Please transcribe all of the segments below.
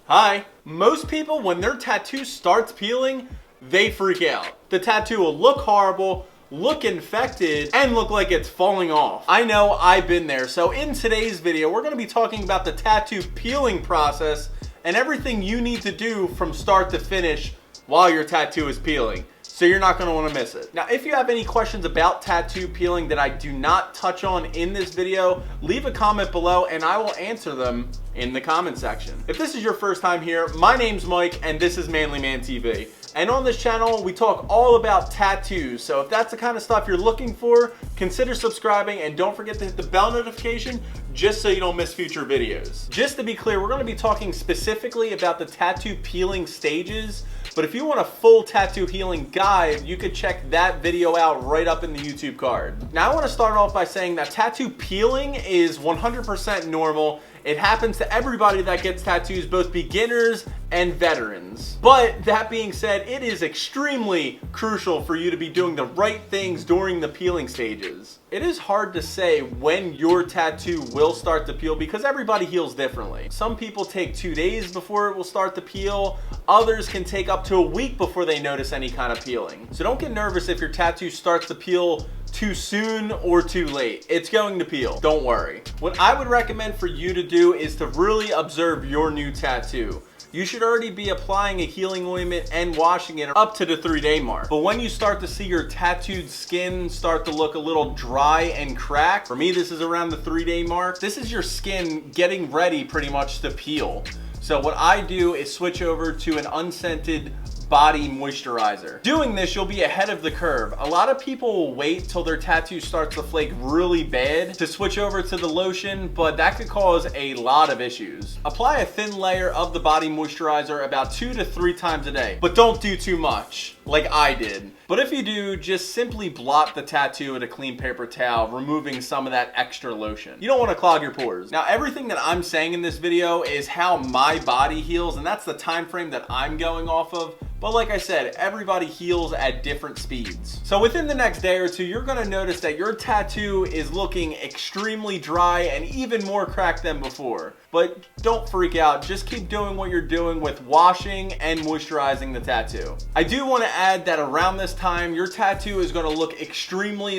Hi. Most people, when their tattoo starts peeling, they freak out. The tattoo will look horrible, look infected, and look like it's falling off. I know, I've been there. So in today's video, we're gonna be talking about the tattoo peeling process and everything you need to do from start to finish while your tattoo is peeling. So you're not gonna wanna miss it. Now, if you have any questions about tattoo peeling that I do not touch on in this video, leave a comment below and I will answer them in the comment section. If this is your first time here, my name's Mike and this is Manly Man TV. And on this channel, we talk all about tattoos. So if that's the kind of stuff you're looking for, consider subscribing and don't forget to hit the bell notification just so you don't miss future videos. Just to be clear, we're gonna be talking specifically about the tattoo peeling stages. But if you want a full tattoo healing guide, you could check that video out right up in the YouTube card. Now I want to start off by saying that tattoo peeling is 100% normal. It happens to everybody that gets tattoos, both beginners and veterans. But that being said, it is extremely crucial for you to be doing the right things during the peeling stages. It is hard to say when your tattoo will start to peel because everybody heals differently. Some people take 2 days before it will start to peel. Others can take up to a week before they notice any kind of peeling. So don't get nervous if your tattoo starts to peel too soon or too late. It's going to peel, don't worry. What I would recommend for you to do is to really observe your new tattoo. You should already be applying a healing ointment and washing it up to the 3-day mark. But when you start to see your tattooed skin start to look a little dry and cracked, for me this is around the 3-day mark, this is your skin getting ready pretty much to peel. So what I do is switch over to an unscented body moisturizer. Doing this, you'll be ahead of the curve. A lot of people will wait till their tattoo starts to flake really bad to switch over to the lotion, but that could cause a lot of issues. Apply a thin layer of the body moisturizer about 2 to 3 times a day, but don't do too much, like I did. But if you do, just simply blot the tattoo with a clean paper towel, removing some of that extra lotion. You don't want to clog your pores. Now, everything that I'm saying in this video is how my body heals, and that's the time frame that I'm going off of. But like I said, everybody heals at different speeds. So within the next day or two, you're gonna notice that your tattoo is looking extremely dry and even more cracked than before. But don't freak out, just keep doing what you're doing with washing and moisturizing the tattoo. I do wanna add that around this time, your tattoo is gonna look extremely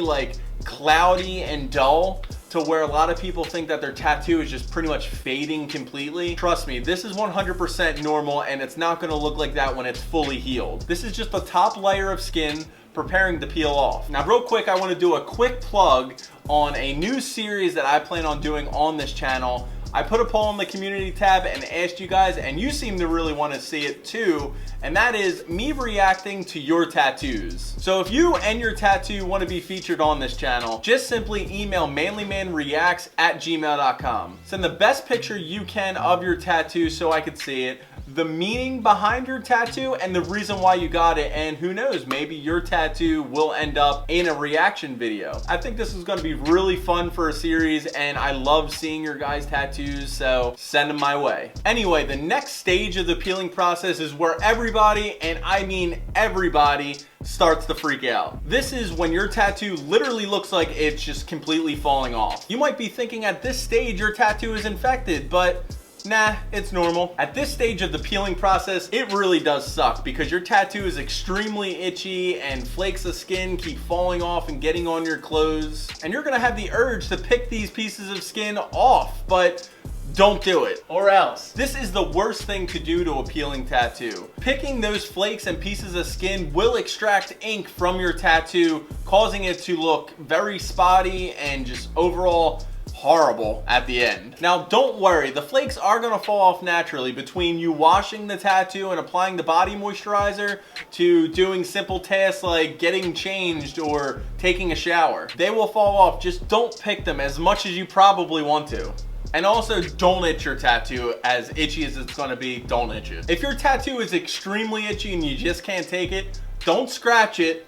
cloudy and dull, to where a lot of people think that their tattoo is just pretty much fading completely. Trust me, this is 100% normal and it's not gonna look like that when it's fully healed. This is just the top layer of skin preparing to peel off. Now real quick, I wanna do a quick plug on a new series that I plan on doing on this channel. I put a poll in the community tab and asked you guys, and you seem to really want to see it too, and that is me reacting to your tattoos. So if you and your tattoo want to be featured on this channel, just simply email manlymanreacts@gmail.com. Send the best picture you can of your tattoo so I could see it, the meaning behind your tattoo, and the reason why you got it, and who knows, maybe your tattoo will end up in a reaction video. I think this is going to be really fun for a series, and I love seeing your guys' tattoos, so send them my way. Anyway, the next stage of the peeling process is where everybody, and I mean everybody, starts to freak out. This is when your tattoo literally looks like it's just completely falling off. You might be thinking at this stage your tattoo is infected, but nah, it's normal. At this stage of the peeling process, it really does suck because your tattoo is extremely itchy and flakes of skin keep falling off and getting on your clothes. And you're gonna have the urge to pick these pieces of skin off, but don't do it, or else. This is the worst thing to do to a peeling tattoo. Picking those flakes and pieces of skin will extract ink from your tattoo, causing it to look very spotty and just overall horrible at the end. Now don't worry, the flakes are gonna fall off naturally between you washing the tattoo and applying the body moisturizer to doing simple tasks like getting changed or taking a shower. They will fall off, just don't pick them as much as you probably want to. And also, don't itch your tattoo. As itchy as it's gonna be, don't itch it. If your tattoo is extremely itchy and you just can't take it, don't scratch it,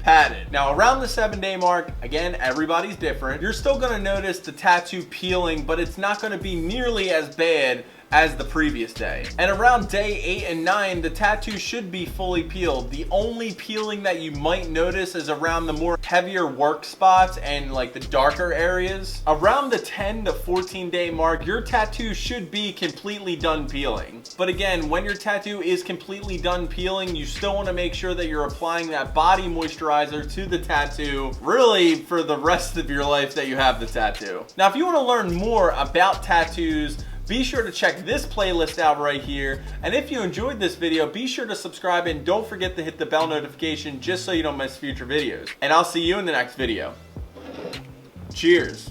pat it. Now around the 7-day mark, again, everybody's different. You're still gonna notice the tattoo peeling, but it's not gonna be nearly as bad as the previous day. And around day 8 and 9, the tattoo should be fully peeled. The only peeling that you might notice is around the more heavier work spots and like the darker areas. Around the 10 to 14 day mark, your tattoo should be completely done peeling. But again, when your tattoo is completely done peeling, you still want to make sure that you're applying that body moisturizer to the tattoo really for the rest of your life that you have the tattoo. Now, if you want to learn more about tattoos, be sure to check this playlist out right here. And if you enjoyed this video, be sure to subscribe and don't forget to hit the bell notification just so you don't miss future videos. And I'll see you in the next video. Cheers.